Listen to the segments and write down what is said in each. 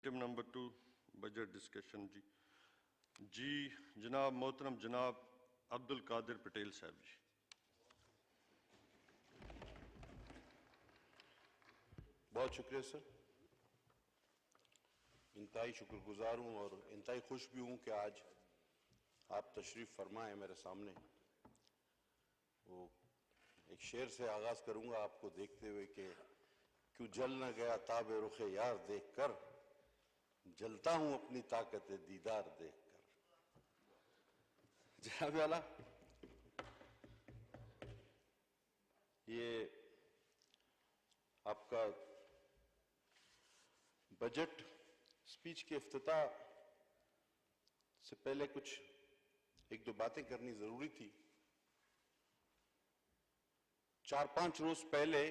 Item number 2 budget discussion जी जनाब मोहतरम जनाब अब्दुल कादिर पटेल साहब जी। बहुत शुक्रिया सर। इंतहाई शुक्रगुजार हूँ और इंतहाई खुश भी हूँ कि आज आप तशरीफ़ फरमाए मेरे सामने। वो एक शेर से आगाज़ करूँगा आपको देखते हुए कि क्यों जल न गया ताब रुखे यार देख कर, जलता हूँ अपनी ताकत दीदार देख कर। जनाब वाला, ये आपका बजट स्पीच के इफ्तिताह से पहले कुछ एक दो बातें करनी जरूरी थी। 4-5 रोज पहले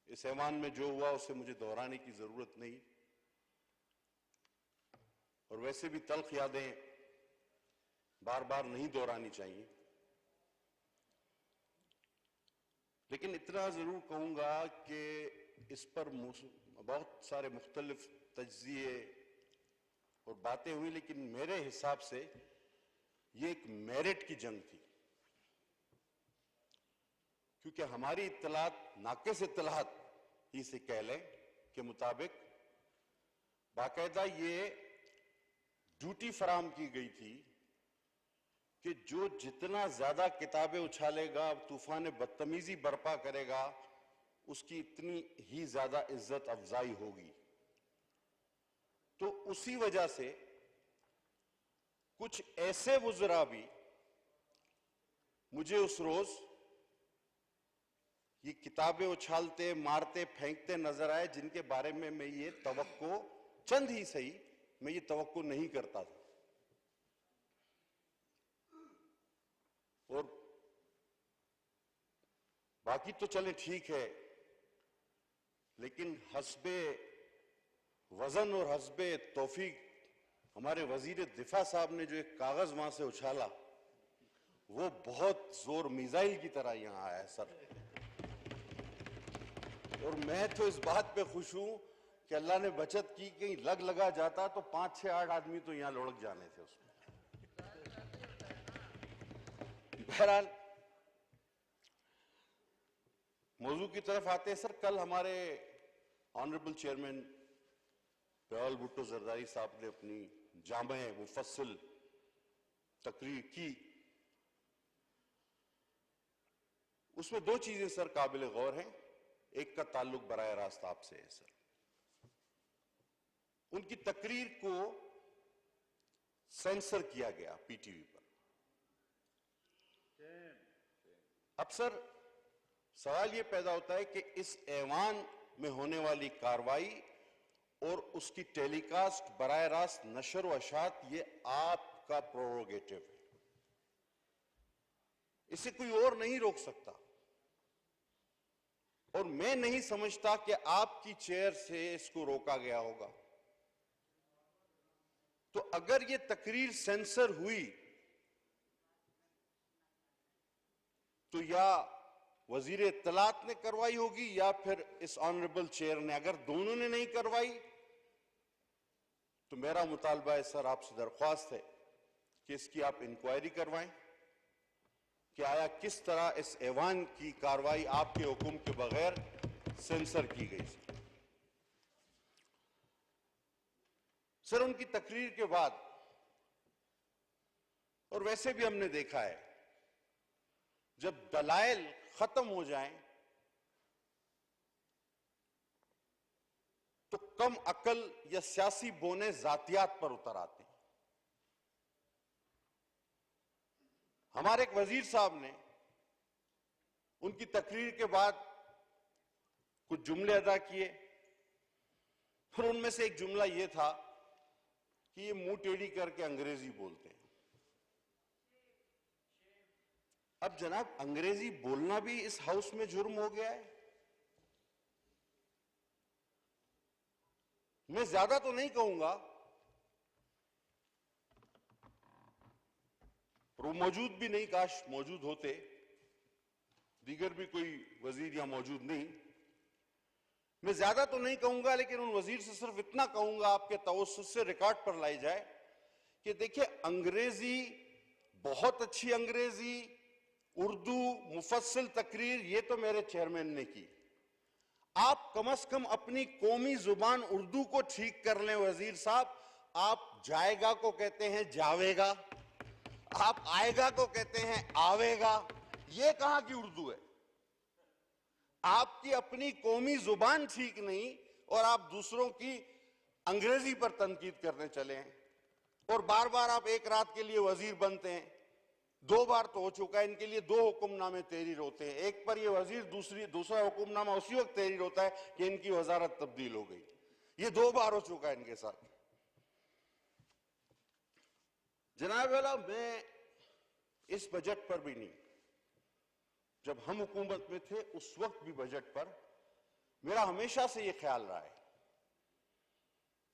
इस ऐवान में जो हुआ उसे मुझे दोहराने की जरूरत नहीं, और वैसे भी तल्ख यादें बार बार नहीं दोहरानी चाहिए। लेकिन इतना जरूर कहूंगा कि इस पर बहुत सारे मुख्तलिफ तज्जिए और बातें हुई, लेकिन मेरे हिसाब से ये एक मेरिट की जंग थी, क्योंकि हमारी इत्तलात नाकिस इत्तलात ही से कह लें के मुताबिक बाकायदा ये ड्यूटी फराम की गई थी कि जो जितना ज्यादा किताबें उछालेगा, तूफान बदतमीजी बर्पा करेगा, उसकी इतनी ही ज्यादा इज्जत अफजाई होगी। तो उसी वजह से कुछ ऐसे वुज़रा भी मुझे उस रोज ये किताबें उछालते, मारते, फेंकते नजर आए, जिनके बारे में मैं ये तवक्को, चंद ही सही, मैं ये तवक्को नहीं करता था। और बाकी तो चले ठीक है, लेकिन हस्बे वजन और हस्बे तौफीक हमारे वजीर दिफा साहब ने जो एक कागज वहां से उछाला, वो बहुत जोर मिसाइल की तरह यहां आया है सर। और मैं तो इस बात पे खुश हूं कि अल्लाह ने बचत की, कहीं लग लगा जाता तो 5-6-8 आदमी तो यहां लुढ़क जाने थे उसमें। बहरहाल मौजू की तरफ आते हैं सर। कल हमारे ऑनरेबल चेयरमैन बिलावल भुट्टो जरदारी साहब ने अपनी जामे मुफस्सिल तकरीर की। उसमें दो चीजें सर काबिल गौर हैं। एक का ताल्लुक बराह रास्त आपसे है सर। उनकी तकरीर को सेंसर किया गया पीटीवी पर। अब सर सवाल यह पैदा होता है कि इस ऐवान में होने वाली कार्रवाई और उसकी टेलीकास्ट बराह रास्त नशर व अशात, ये आपका प्रोरोगेटिव है, इसे कोई और नहीं रोक सकता। और मैं नहीं समझता कि आपकी चेयर से इसको रोका गया होगा। तो अगर ये तकरीर सेंसर हुई तो या वजीर इत्तलात ने करवाई होगी या फिर इस ऑनरेबल चेयर ने। अगर दोनों ने नहीं करवाई तो मेरा मुतालबा है सर, आपसे दरख्वास्त है कि इसकी आप इंक्वायरी करवाएं कि आया किस तरह इस ऐवान की कार्रवाई आपके हुक्म के बगैर सेंसर की गई। सर उनकी तकरीर के बाद, और वैसे भी हमने देखा है, जब दलाइल खत्म हो जाएं तो कम अकल या सियासी बोने जातियात पर उतर आते हैं। हमारे एक वजीर साहब ने उनकी तकरीर के बाद कुछ जुमले अदा किए, और उनमें से एक जुमला यह था कि ये मुंह टेढ़ी करके अंग्रेजी बोलते हैं। अब जनाब अंग्रेजी बोलना भी इस हाउस में जुर्म हो गया है। मैं ज्यादा तो नहीं कहूंगा, और वो मौजूद भी नहीं, काश मौजूद होते, दीगर भी कोई वजीर या मौजूद नहीं, मैं ज्यादा तो नहीं कहूंगा, लेकिन उन वजीर से सिर्फ इतना कहूंगा, आपके तवज्जुह से रिकॉर्ड पर लाई जाए कि देखिए, अंग्रेजी, बहुत अच्छी अंग्रेजी, उर्दू, मुफस्सिल तकरीर, ये तो मेरे चेयरमैन ने की। आप कम से कम अपनी कौमी जुबान उर्दू को ठीक कर लें वजीर साहब। आप जाएगा को कहते हैं जावेगा, आप आएगा को कहते हैं आवेगा। ये कहां की उर्दू है? आपकी अपनी कौमी जुबान ठीक नहीं और आप दूसरों की अंग्रेजी पर तनकीद करने चले हैं। और बार बार आप एक रात के लिए वजीर बनते हैं। 2 बार तो हो चुका है, इनके लिए 2 हुक्मनामे तहरीर होते हैं। एक पर ये वजीर, दूसरा हुक्मनामा उसी वक्त तहरीर होता है कि इनकी वजारत तब्दील हो गई। ये 2 बार हो चुका है इनके साथ। जनाब वाला, मैं इस बजट पर भी नहीं, जब हम हुकूमत में थे उस वक्त भी बजट पर मेरा हमेशा से ये ख्याल रहा है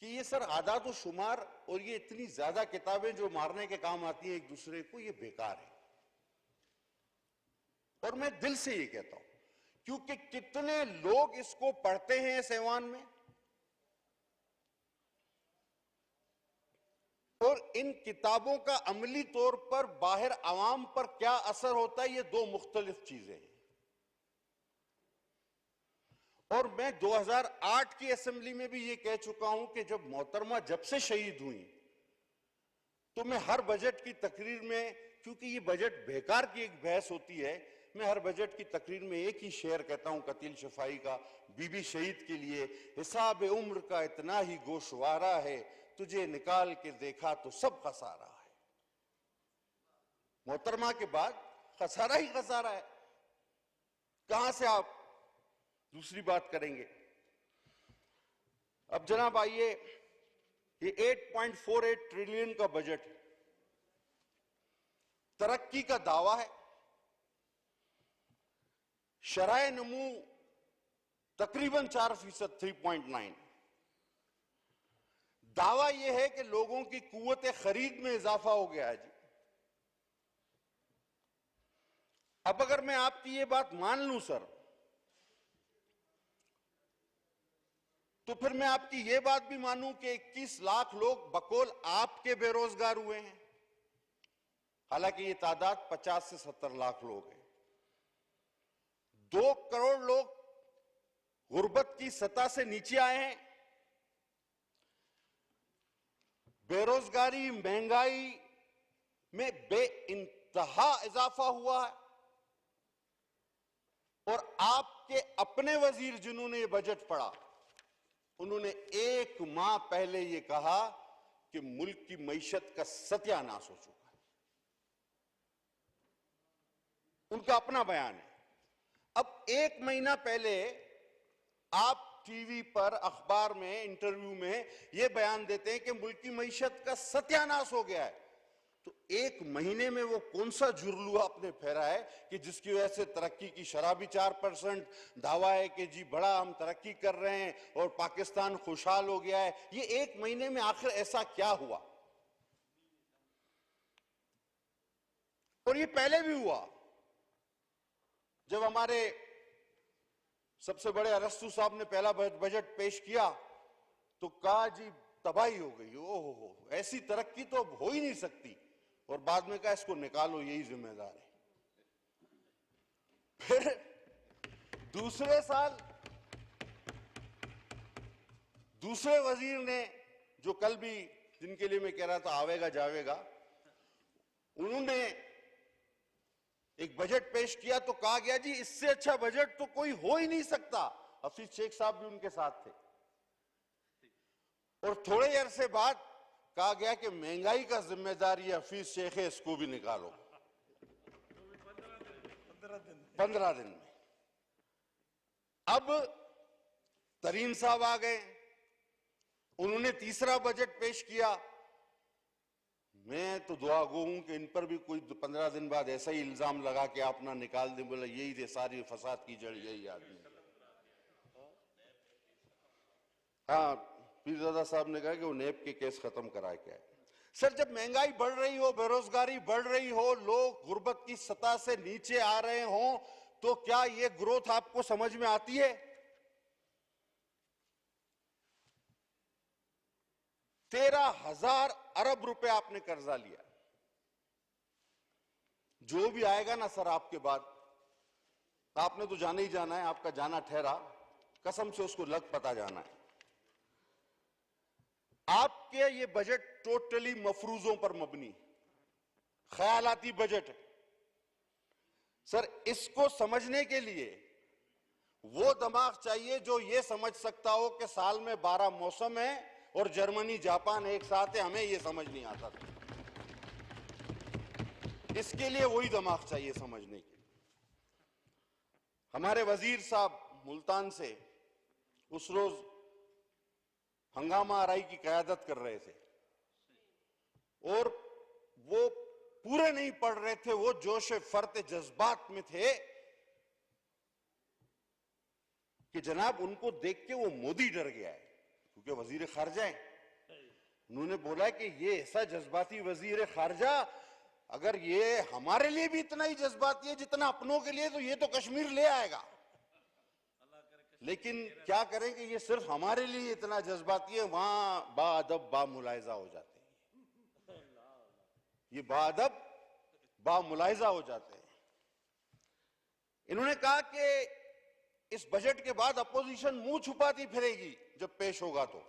कि ये सर आदाद व शुमार और ये इतनी ज्यादा किताबें जो मारने के काम आती हैं एक दूसरे को, ये बेकार है। और मैं दिल से ये कहता हूं, क्योंकि कितने लोग इसको पढ़ते हैं इस ऐवान में, और इन किताबों का अमली तौर पर बाहर आवाम पर क्या असर होता है, ये 2 मुख्तलिफ चीजें हैं। और मैं 2008 की असेंबली में भी ये कह चुका हूं कि जब मोहतरमा जब से शहीद हुई, तो मैं हर बजट की तकरीर में, क्योंकि ये बजट बेकार की एक बहस होती है, मैं हर बजट की तकरीर में एक ही शेर कहता हूं कतील शफाई का, बीबी शहीद के लिए, हिसाब उम्र का इतना ही गोशवारा है, तुझे निकाल के देखा तो सब खसारा है। मोहतरमा के बाद खसारा ही खसारा है, कहां से आप दूसरी बात करेंगे? अब जनाब आइए, ये 8.48 ट्रिलियन का बजट है, तरक्की का दावा है, शराय नमू तकरीबन 4%, 3.9। दावा यह है कि लोगों की कुव्वत खरीद में इजाफा हो गया है जी। अब अगर मैं आपकी ये बात मान लूं सर, तो फिर मैं आपकी ये बात भी मानूं कि 21 लाख लोग बकौल आपके बेरोजगार हुए हैं, हालांकि ये तादाद 50 से 70 लाख लोग हैं। 2 करोड़ लोग गुर्बत की सतह से नीचे आए हैं। बेरोजगारी, महंगाई में बेइंतहा इजाफा हुआ है। और आपके अपने वजीर जिन्होंने ये बजट पढ़ा, उन्होंने 1 माह पहले ये कहा कि मुल्क की मईशत का सत्यानाश हो चुका है। उनका अपना बयान है। अब 1 महीना पहले आप टीवी पर, अखबार में, इंटरव्यू में यह बयान देते हैं कि मुल्क की मईशत का सत्यानाश हो गया है। तो 1 महीने में वो कौन सा जुर्लुआ आपने फेरा है कि जिसकी वजह से तरक्की की शरह भी 4%, दावा है कि जी बड़ा हम तरक्की कर रहे हैं और पाकिस्तान खुशहाल हो गया है। ये 1 महीने में आखिर ऐसा क्या हुआ? और ये पहले भी हुआ, जब हमारे सबसे बड़े अरस्तु साहब ने पहला बजट पेश किया तो कहा जी तबाही हो गई, ओहो ऐसी तरक्की तो अब हो ही नहीं सकती, और बाद में कहा इसको निकालो, यही जिम्मेदार है। फिर दूसरे साल दूसरे वजीर ने, जो कल भी जिनके लिए मैं कह रहा था आवेगा जावेगा, उन्होंने एक बजट पेश किया तो कहा गया जी इससे अच्छा बजट तो कोई हो ही नहीं सकता। हफीज शेख साहब भी उनके साथ थे। और थोड़े अरसे बाद कहा गया कि महंगाई का जिम्मेदार ये हफीज शेख है, इसको भी निकालो। 15 दिन में। अब तरीन साहब आ गए, उन्होंने तीसरा बजट पेश किया। मैं तो दुआ गो हूं कि इन पर भी कोई 15 दिन बाद ऐसा ही इल्जाम लगा कि आप ना निकाल दें, बोला यही थे सारी फसाद की जड़ यही आदमी। हाँ, पीरजादा साहब ने कहा कि वो नेब के केस खत्म कराए क्या है। सर, जब महंगाई बढ़ रही हो, बेरोजगारी बढ़ रही हो, लोग गुर्बत की सतह से नीचे आ रहे हो, तो क्या ये ग्रोथ आपको समझ में आती है? 13,000 अरब रुपए आपने कर्जा लिया। जो भी आएगा ना सर आपके बाद, आपने तो जाना ही जाना है, आपका जाना ठहरा, कसम से उसको लग पता जाना है। आपके ये बजट टोटली मफरूजों पर मबनी, ख्यालाती बजट है सर। इसको समझने के लिए वो दिमाग चाहिए जो ये समझ सकता हो कि साल में 12 मौसम है और जर्मनी जापान एक साथ है, हमें ये समझ नहीं आता था। इसके लिए वही दिमाग चाहिए समझने के। हमारे वजीर साहब मुल्तान से उस रोज हंगामा आराई की क़यादत कर रहे थे और वो पूरे नहीं पढ़ रहे थे, वो जोश फर्त जज्बात में थे कि जनाब उनको देख के वो मोदी डर गया है, क्योंकि वजीर खारजा है। उन्होंने बोला कि ये ऐसा जज्बाती वजीर खारजा, अगर ये हमारे लिए भी इतना ही जज्बाती है जितना अपनों के लिए, तो ये तो कश्मीर ले आएगा। लेकिन क्या करें कि ये सिर्फ हमारे लिए इतना जज्बाती है, वहां बाअदब बामुलायजा हो जाते हैं, ये बाअदब बामुलायजा हो जाते हैं। इन्होंने कहा कि इस बजट के बाद अपोजिशन मुंह छुपाती फिरेगी जब पेश होगा तो।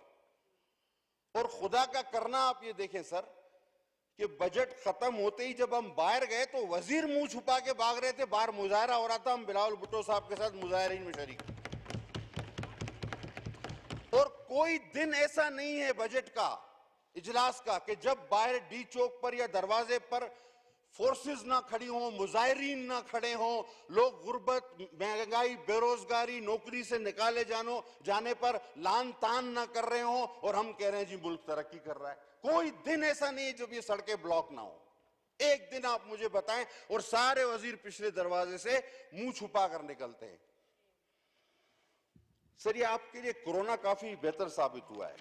और खुदा का करना आप ये देखें सर कि बजट खत्म होते ही जब हम बाहर गए तो वजीर मुंह छुपा के भाग रहे थे, बाहर मुजाहरा हो रहा था, हम बिलावल भुट्टो साहब के साथ मुजाहरे में शरीक। और कोई दिन ऐसा नहीं है बजट का, इजलास का, कि जब बाहर डी चौक पर या दरवाजे पर फोर्सेस ना खड़ी हों, मुजाहिरीन ना खड़े हों, लोग गुर्बत, महंगाई, बेरोजगारी, नौकरी से निकाले जाने पर लान तान ना कर रहे हों और हम कह रहे हैं जी मुल्क तरक्की कर रहा है। कोई दिन ऐसा नहीं है जब ये सड़कें ब्लॉक ना हो। एक दिन आप मुझे बताएं और सारे वजीर पिछले दरवाजे से मुंह छुपा कर निकलते हैं। सर ये आपके लिए कोरोना काफी बेहतर साबित हुआ है,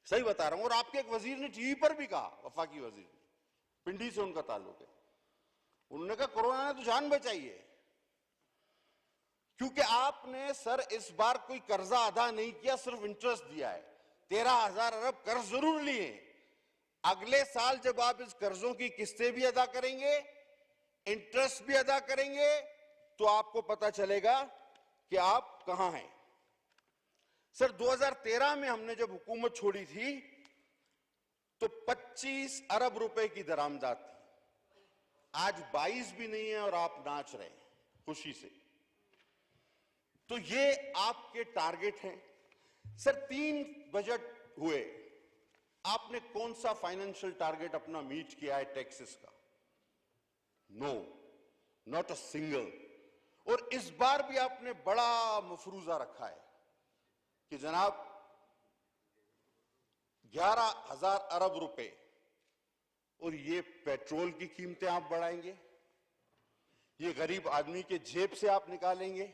सही बता रहा हूं। और आपके एक वजीर ने टीवी पर भी कहा, वफाकी वजीर, पिंडी से उनका ताल्लुक है, उन्होंने कहा कोरोना ने तो जान बचाई है, क्योंकि आपने सर इस बार कोई कर्जा अदा नहीं किया, सिर्फ इंटरेस्ट दिया है। 13,000 अरब कर्ज जरूर लिए। अगले साल जब आप इस कर्जों की किस्तें भी अदा करेंगे, इंटरेस्ट भी अदा करेंगे, तो आपको पता चलेगा कि आप कहां हैं। सर 2013 में हमने जब हुकूमत छोड़ी थी तो 25 अरब रुपए की दरामदाद थी, आज 22 भी नहीं है और आप नाच रहे हैं खुशी से। तो ये आपके टारगेट हैं। सर 3 बजट हुए, आपने कौन सा फाइनेंशियल टारगेट अपना मीट किया है टैक्सेस का? No, not a single. और इस बार भी आपने बड़ा मफरूजा रखा है कि जनाब 11,000 अरब रुपए, और ये पेट्रोल की कीमतें आप बढ़ाएंगे, ये गरीब आदमी के जेब से आप निकालेंगे,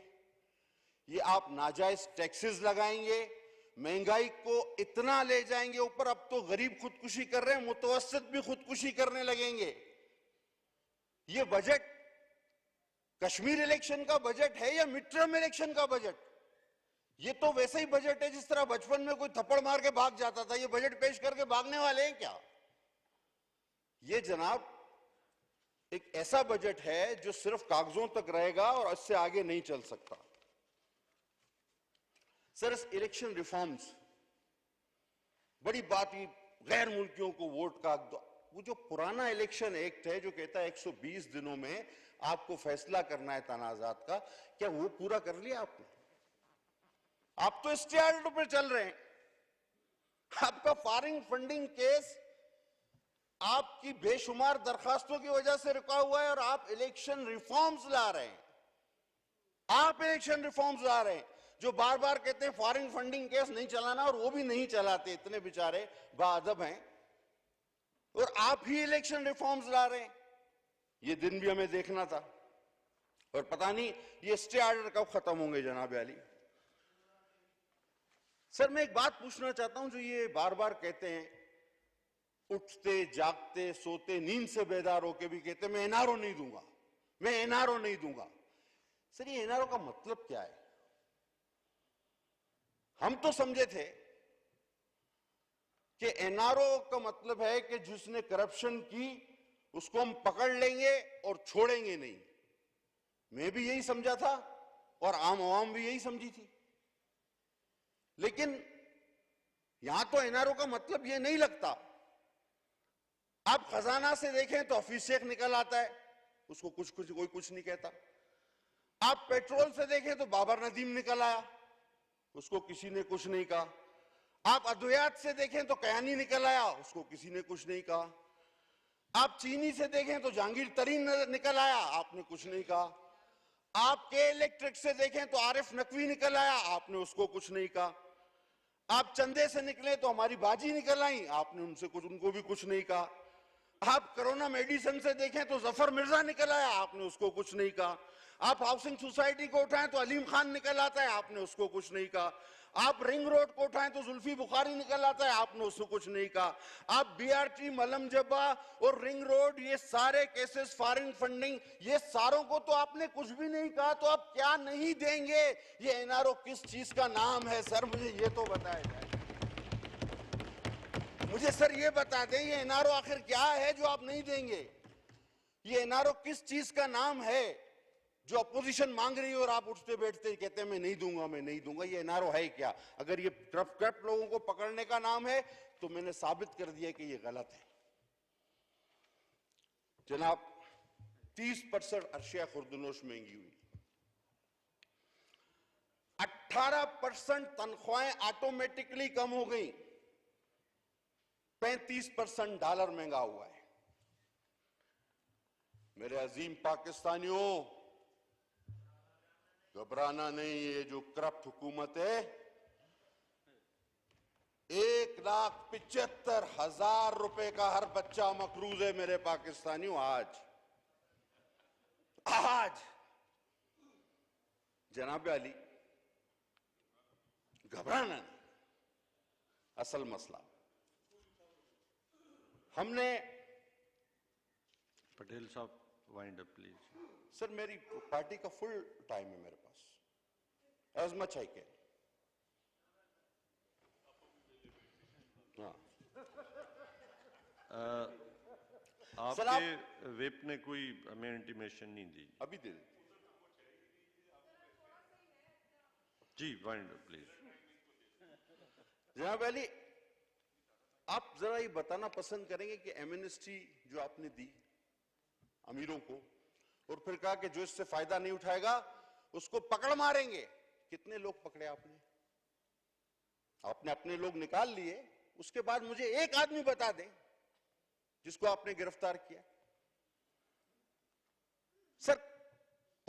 ये आप नाजायज टैक्सेस लगाएंगे, महंगाई को इतना ले जाएंगे ऊपर। अब तो गरीब खुदकुशी कर रहे हैं, मुतवस्सित भी खुदकुशी करने लगेंगे। ये बजट कश्मीर इलेक्शन का बजट है या मिड टर्म इलेक्शन का बजट? ये तो वैसे ही बजट है जिस तरह बचपन में कोई थप्पड़ मार के भाग जाता था। ये बजट पेश करके भागने वाले हैं क्या? ये जनाब एक ऐसा बजट है जो सिर्फ कागजों तक रहेगा और इससे आगे नहीं चल सकता। सर इस इलेक्शन रिफॉर्म्स, बड़ी बात, ही गैर मुल्कियों को वोट का, वो जो पुराना इलेक्शन एक्ट है जो कहता है 120 दिनों में आपको फैसला करना है तनाजात का, क्या वो पूरा कर लिया आपने? आप तो स्टे ऑर्डर पर चल रहे हैं। आपका फॉरेन फंडिंग केस आपकी बेशुमार दरखास्तों की वजह से रुका हुआ है और आप इलेक्शन रिफॉर्म्स ला रहे हैं। आप इलेक्शन रिफॉर्म्स ला रहे हैं जो बार बार कहते हैं फॉरेन फंडिंग केस नहीं चलाना, और वो भी नहीं चलाते, इतने बेचारे बाअदब हैं। और आप ही इलेक्शन रिफॉर्म्स ला रहे हैं। ये दिन भी हमें देखना था, और पता नहीं ये स्टे ऑर्डर कब खत्म होंगे जनाब अली। सर मैं एक बात पूछना चाहता हूं, जो ये बार बार कहते हैं, उठते जागते सोते नींद से बेदार होके भी कहते हैं मैं एनआरओ नहीं दूंगा, मैं एनआरओ नहीं दूंगा। सर ये एनआरओ का मतलब क्या है? हम तो समझे थे कि एनआरओ का मतलब है कि जिसने करप्शन की उसको हम पकड़ लेंगे और छोड़ेंगे नहीं। मैं भी यही समझा था और आम आवाम भी यही समझी थी, लेकिन यहां तो एनआरओ का मतलब यह नहीं लगता। आप खजाना से देखें तो हफीज शेख निकल आता है, उसको कोई कुछ नहीं कहता। आप पेट्रोल से देखें तो बाबर नदीम निकल आया, उसको किसी ने कुछ नहीं कहा। आप अद्वैयात से देखें तो कयानी निकल आया, उसको किसी ने कुछ नहीं कहा। आप चीनी से देखें तो जहांगीर तरीन निकल आया, आपने कुछ नहीं कहा। आप के इलेक्ट्रिक से देखें तो आरिफ नकवी निकल आया, आपने उसको कुछ नहीं कहा। आप चंदे से निकले तो हमारी बाजी निकल आई, आपने उनको भी कुछ नहीं कहा। आप कोरोना मेडिसिन से देखें तो जफर मिर्जा निकल आया, आपने उसको कुछ नहीं कहा। आप हाउसिंग सोसाइटी को उठाएं तो अलीम खान निकल आता है, आपने उसको कुछ नहीं कहा। आप रिंग रोड को उठाएं तो जुल्फी बुखारी निकल आता है, आपने उसको कुछ नहीं कहा। आप बीआरटी, मलम जब्बा और रिंग रोड, ये सारे केसेस, फॉरेन फंडिंग, ये सारों को तो आपने कुछ भी नहीं कहा। तो आप क्या नहीं देंगे? ये एनआरओ किस चीज का नाम है सर, मुझे ये तो बताया जाए। मुझे सर ये बता दें, ये एनआरओ आखिर क्या है जो आप नहीं देंगे? ये एनआरओ किस चीज का नाम है जो अपोजिशन मांग रही है और आप उठते बैठते कहते हैं मैं नहीं दूंगा, मैं नहीं दूंगा? ये एनआरओ है क्या? अगर ये करप्ट लोगों को पकड़ने का नाम है तो मैंने साबित कर दिया कि ये गलत है। जनाब, 30% अर्शिया खुर्दनोश महंगी हुई, 18% तनख्वाहें ऑटोमेटिकली कम हो गई, 35% डॉलर महंगा हुआ है। मेरे अजीम पाकिस्तानियों, घबराना नहीं। ये जो करप्ट हुकूमत है, 1,75,000 रुपए का हर बच्चा मकरूज है मेरे पाकिस्तानियों। आज जनाब अली, घबराना नहीं। असल मसला हमने, पटेल साहब वाइंड अप प्लीज। सर मेरी पार्टी का फुल टाइम है मेरे पास, एज मच आई कैन। आपके विप ने कोई हमें इंटीमेशन नहीं दी। अभी दे देते जी, वाइंड अप प्लीज। जनाब अली, आप जरा ये बताना पसंद करेंगे कि एमनेस्टी जो आपने दी अमीरों को और फिर कहा कि जो इससे फायदा नहीं उठाएगा उसको पकड़ मारेंगे, कितने लोग पकड़े आपने? आपने अपने लोग निकाल लिए, उसके बाद मुझे एक आदमी बता दें जिसको आपने गिरफ्तार किया। सर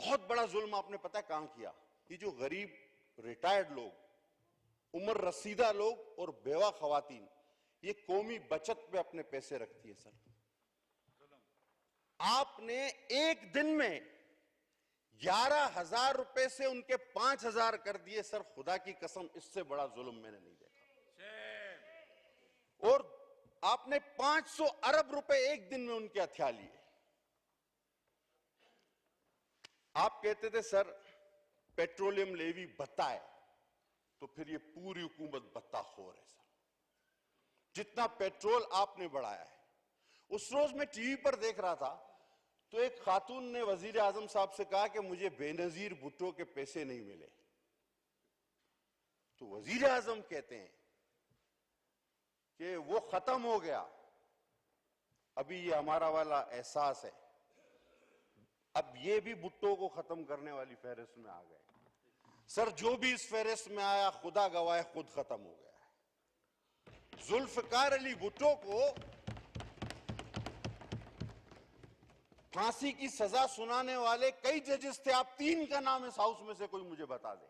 बहुत बड़ा जुल्म आपने पता है कहां किया? ये जो गरीब रिटायर्ड लोग, उम्र रसीदा लोग और बेवा खवातीन, ये कौमी बचत पे अपने पैसे रखती है। सर आपने एक दिन में 11,000 रुपए से उनके 5,000 कर दिए। सर खुदा की कसम, इससे बड़ा जुल्म मैंने नहीं देखा। और आपने 500 अरब रुपए एक दिन में उनके हथिया लिए। आप कहते थे सर पेट्रोलियम लेवी भत्ता है, तो फिर ये पूरी हुकूमत भत्ताखोर है। सर जितना पेट्रोल आपने बढ़ाया है, उस रोज मैं टीवी पर देख रहा था तो एक खातून ने वजीर आजम साहब से कहा कि मुझे बेनजीर भुट्टो के पैसे नहीं मिले। तो वजीर आजम कहते हैं कि वो खत्म हो गया, अभी ये हमारा वाला एहसास है। अब ये भी भुट्टो को खत्म करने वाली फहरिस्त में आ गए। सर जो भी इस फहरिस्त में आया, खुदा गवाह, खुद खत्म हो गया है। जुल्फकार अली भुट्टो को फांसी की सजा सुनाने वाले कई जजेस थे। आप 3 का नाम इस हाउस में से कोई मुझे बता दे,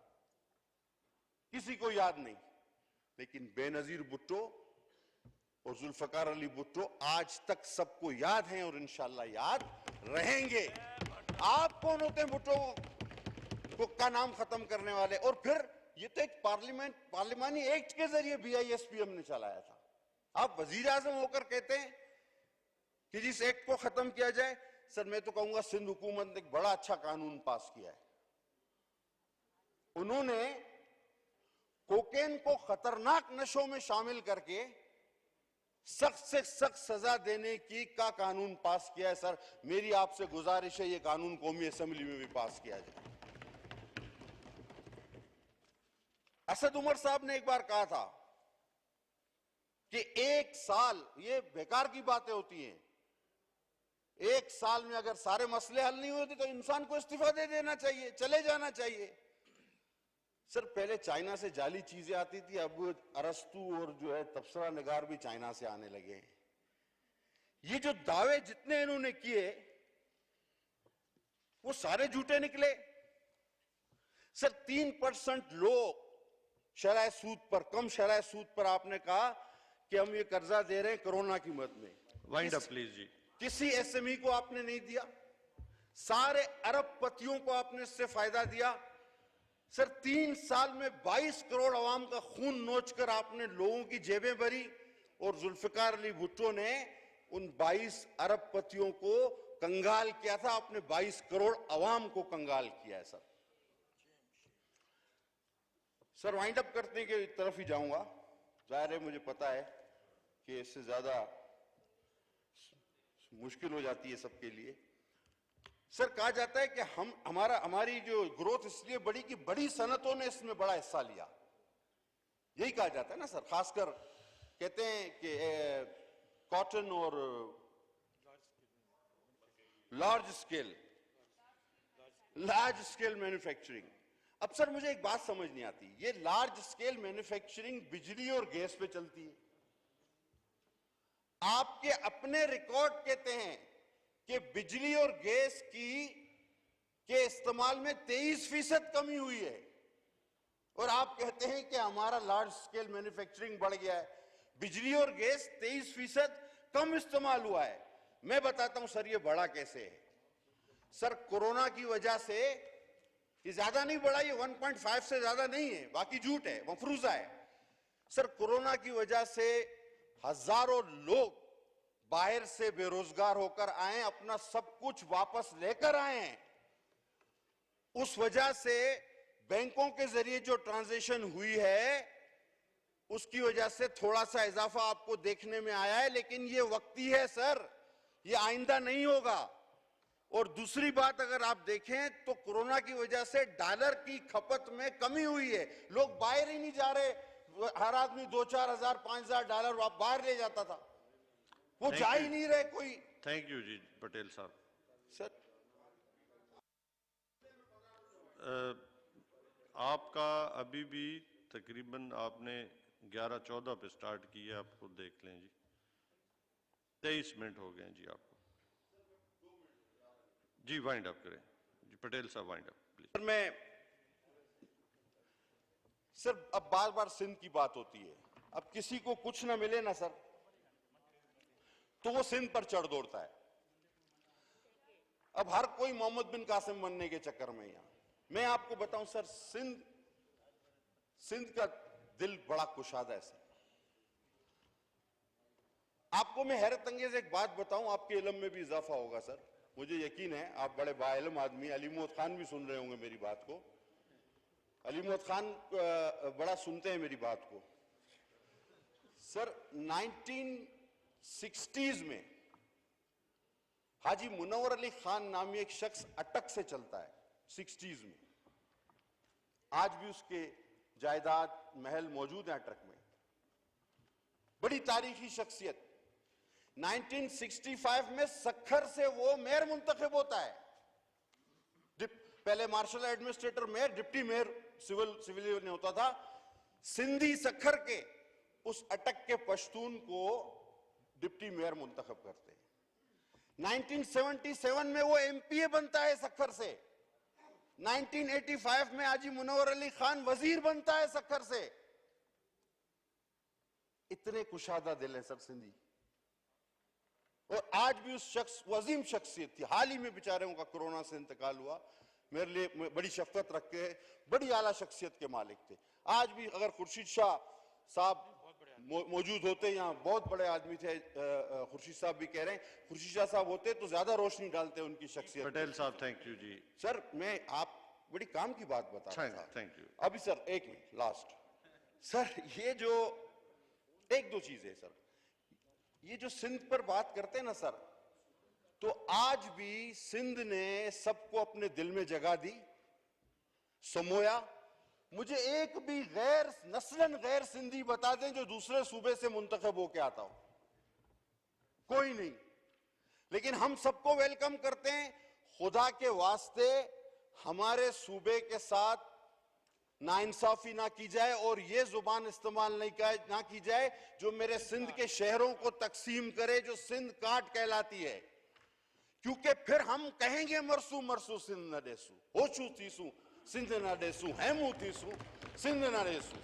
किसी को याद नहीं। लेकिन बेनजीर भुट्टो और जुल्फकार अली भुट्टो आज तक सबको याद हैं और इंशाल्लाह याद रहेंगे। आप कौन होते हैं भुट्टो का नाम खत्म करने वाले? और फिर ये तो एक पार्लिमानी एक्ट के जरिए BISPM ने चलाया था। आप वजीर आजम होकर कहते हैं कि जिस एक्ट को खत्म किया जाए। सर मैं तो कहूंगा सिंध हुकूमत ने एक बड़ा अच्छा कानून पास किया है। उन्होंने कोकेन को खतरनाक नशों में शामिल करके सख्त से सख्त सजा देने की का कानून पास किया है सर। मेरी आपसे गुजारिश है ये कानून कौमी असेंबली में भी पास किया जाए। असद उमर साहब ने एक बार कहा था कि 1 साल, ये बेकार की बातें होती हैं, 1 साल में अगर सारे मसले हल नहीं होते तो इंसान को इस्तीफा दे देना चाहिए, चले जाना चाहिए। सर पहले चाइना से जाली चीजें आती थी, अब अरस्तु और जो है तबसरा निगार भी चाइना से आने लगे हैं। ये जो दावे जितने इन्होंने किए वो सारे झूठे निकले। सर 3% लोग शरह सूद पर, कम शरह सूद पर आपने कहा कि हम ये कर्जा दे रहे हैं कोरोना की मद में। वाइंड अप प्लीज जी। किसी एसएमई को आपने नहीं दिया, सारे अरबपतियों को आपने इससे फायदा दिया। सर 3 साल में 22 करोड़ अवाम का खून नोचकर आपने लोगों की जेबें भरी और जुल्फिकार अली भुट्टो ने उन 22 अरबपतियों को कंगाल किया था, आपने 22 करोड़ अवाम को कंगाल किया है सर। सर वाइंड अप करने की तरफ ही जाऊंगा। जाहिर है मुझे पता है कि इससे ज्यादा मुश्किल हो जाती है सबके लिए। सर कहा जाता है कि हमारी जो ग्रोथ इसलिए बढ़ी कि बड़ी सनतों ने इसमें बड़ा हिस्सा लिया, यही कहा जाता है ना सर। खासकर कहते हैं कि कॉटन और लार्ज स्केल मैन्युफैक्चरिंग। अब सर मुझे एक बात समझ नहीं आती, ये लार्ज स्केल मैन्युफैक्चरिंग बिजली और गैस पे चलती है। आपके अपने रिकॉर्ड कहते हैं कि बिजली और गैस के इस्तेमाल में 23% कमी हुई है, और आप कहते हैं कि हमारा लार्ज स्केल मैन्युफैक्चरिंग बढ़ गया है। बिजली और गैस 23% कम इस्तेमाल हुआ है। मैं बताता हूं सर ये बढ़ा कैसे है। सर कोरोना की वजह से ये ज्यादा नहीं बढ़ा, ये 1.5 से ज्यादा नहीं है, बाकी झूठ है, मफरूजा है। सर कोरोना की वजह से हजारों लोग बाहर से बेरोजगार होकर आए, अपना सब कुछ वापस लेकर आए हैं। उस वजह से बैंकों के जरिए जो ट्रांजैक्शन हुई है उसकी वजह से थोड़ा सा इजाफा आपको देखने में आया है, लेकिन ये वक्ती है सर, ये आइंदा नहीं होगा। और दूसरी बात अगर आप देखें तो कोरोना की वजह से डॉलर की खपत में कमी हुई है। लोग बाहर ही नहीं जा रहे, हर आदमी 2-4 हजार 5 हजार डॉलर बाहर ले जाता था, वो जा ही नहीं रहे कोई। थैंक यू जी पटेल साहब। सर आपका अभी भी तकरीबन आपने 11-14 पे स्टार्ट किया, आपको देख लें जी, 23 मिनट हो गए हैं जी आपको। जी वाइंड अप करें जी, पटेल साहब वाइंड अप प्लीज। सर अब बार बार सिंध की बात होती है, अब किसी को कुछ ना मिले ना सर तो वो सिंध पर चढ़ दौड़ता है। अब हर कोई मोहम्मद बिन कासिम बनने के चक्कर में। यहां मैं आपको बताऊं सर, सिंध का दिल बड़ा कुशादा है सर। आपको मैं हैरत अंगेज एक बात बताऊं, आपके इल्म में भी इजाफा होगा सर, मुझे यकीन है आप बड़े बाइल्म आदमी। अली मोहम्मद खान भी सुन रहे होंगे मेरी बात को, अली मोहम्मद खान बड़ा सुनते हैं मेरी बात को। सर 1960s में हाजी मुनव्वर अली खान नामी एक शख्स अटक से चलता है 60s में, आज भी उसके जायदाद महल मौजूद है अटक में, बड़ी तारीखी शख्सियत। 1965 में सखर से वो मेयर मुंतखब होता है, पहले marshal administrator mayor, deputy mayor civilian ने होता था। सिंधी सखर के उस अटक के पश्तून को डिप्टी मेयर मुंतखब करते हैं। 1977 में वो एमपीए बनता है सखर से। 1985 में हाजी मुनव्वर अली खान वजीर बनता है सखर से। इतने कुशादा दिल है सर सिंधी, और आज भी उस शख्स, वजीम शख्सियत थी, हाल ही में बेचारों का कोरोना से इंतकाल हुआ, मेरे लिए बड़ी शफकत रख के बड़ी आला शख्सियत के मालिक थे। आज भी अगर खुर्शीद शाह साहब मौजूद होते, यहाँ बहुत बड़े आदमी थे, खुर्शीद साहब भी कह रहे हैं, खुर्शीद शाह साहब होते तो ज्यादा रोशनी डालते उनकी शख्सियत। पटेल साहब थैंक यू जी। सर मैं आप बड़ी काम की बात बता रहा था। Thank you. अभी सर एक मिनट लास्ट, सर ये जो एक दो चीजें सर, ये जो सिंध पर बात करते हैं ना सर, तो आज भी सिंध ने सबको अपने दिल में जगह दी, समोया। मुझे एक भी गैर नस्लन गैर सिंधी बता दें जो दूसरे सूबे से मुंतखब होके आता हो, कोई नहीं। लेकिन हम सबको वेलकम करते हैं। खुदा के वास्ते हमारे सूबे के साथ नाइंसाफी ना की जाए और ये जुबान इस्तेमाल ना की जाए जो मेरे सिंध के शहरों को तकसीम करे, जो सिंध काट कहलाती है। क्योंकि फिर हम कहेंगे मरसू मरसू सिंध न डेसू, होचू तीसू सिंध न डेसू, हैमू तीसू सिंध न डेसू,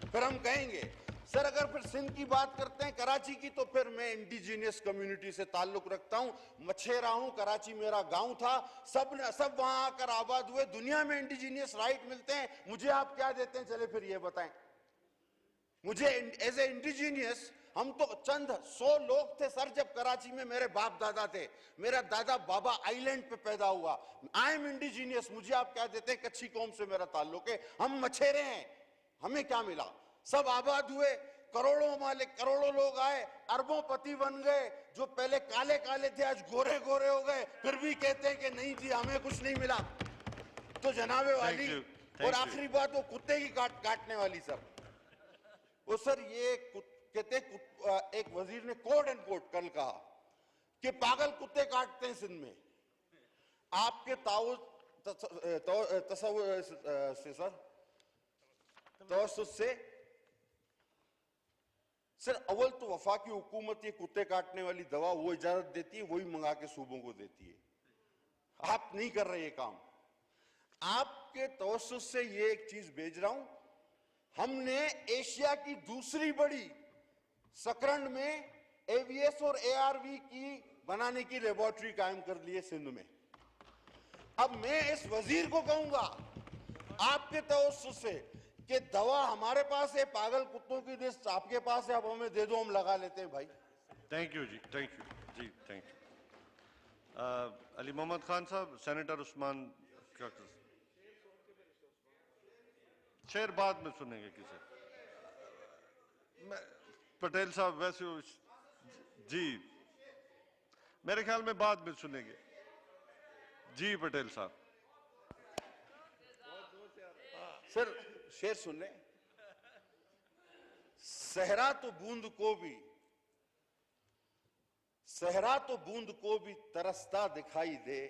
फिर हम कहेंगे। सर अगर फिर सिंध की बात करते हैं कराची की, तो फिर मैं इंडिजीनियस कम्युनिटी से ताल्लुक रखता हूं, मछेरा हूं, कराची मेरा गांव था, सब वहां आकर आबाद हुए। दुनिया में इंडिजीनियस राइट मिलते हैं, मुझे आप क्या देते हैं? चले फिर ये बताएं। मुझे एज ए इंडिजीनियस, हम तो चंद 100 लोग थे सर जब कराची में मेरे बाप दादा थे। मेरा दादा बाबा आइलैंड पे पैदा हुआ। आई एम इंडिजीनियस, मुझे आप क्या देते हैं? कच्ची कौम से मेरा ताल्लुक है, हम मछेरे हैं। हमें क्या मिला? सब आबाद हुए, करोड़ों मालिक, करोड़ों लोग आए, अरबों पति बन गए। जो पहले काले काले थे आज गोरे गोरे हो गए, फिर भी कहते हैं कि नहीं जी हमें कुछ नहीं मिला। तो जनाबे वाली, और आखिरी बात वो कुत्ते की काटने वाली सर, वो सर ये कहते एक वजीर ने कोट एंड कोट कल कहा कि पागल कुत्ते काटते हैं सिंध में। आपके तसव्वुर से सर, तवस्सुत से सर, अव्वल तो वफाकी हुकूमत ये कुत्ते काटने वाली दवा वो इजाजत देती है, वही मंगा के सूबों को देती है। आप नहीं कर रहे ये काम। आपके तवस्सुत से ये एक चीज भेज रहा हूं, हमने एशिया की दूसरी बड़ी सकरंड में एवीएस और एआरवी की बनाने की लेबोरेटरी कायम कर ली है सिंध में। अब मैं इस वजीर को कहूंगा आपके तवज्जुह से कि दवा हमारे पास है, पागल कुत्तों की लिस्ट आपके पास है, अब हमें दे दो, हम लगा लेते हैं भाई। थैंक यू जी, थैंक यू जी, थैंक यू। अली मोहम्मद खान साहब, सेनेटर उस्मान का शेर बाद में सुनेंगे किसे? पटेल साहब वैसे जी, मेरे ख्याल में बाद में सुनेंगे जी। पटेल साहब सर शेर सुन ले। सहरा तो बूंद को भी तरसता दिखाई दे,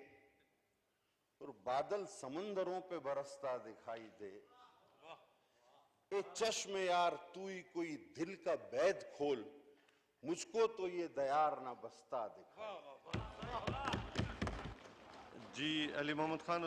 और बादल समंदरों पे बरसता दिखाई दे। ए चश्म यार तू ही कोई दिल का बैद खोल, मुझको तो ये दयार ना बसता दिखाई। जी अली मोहम्मद खान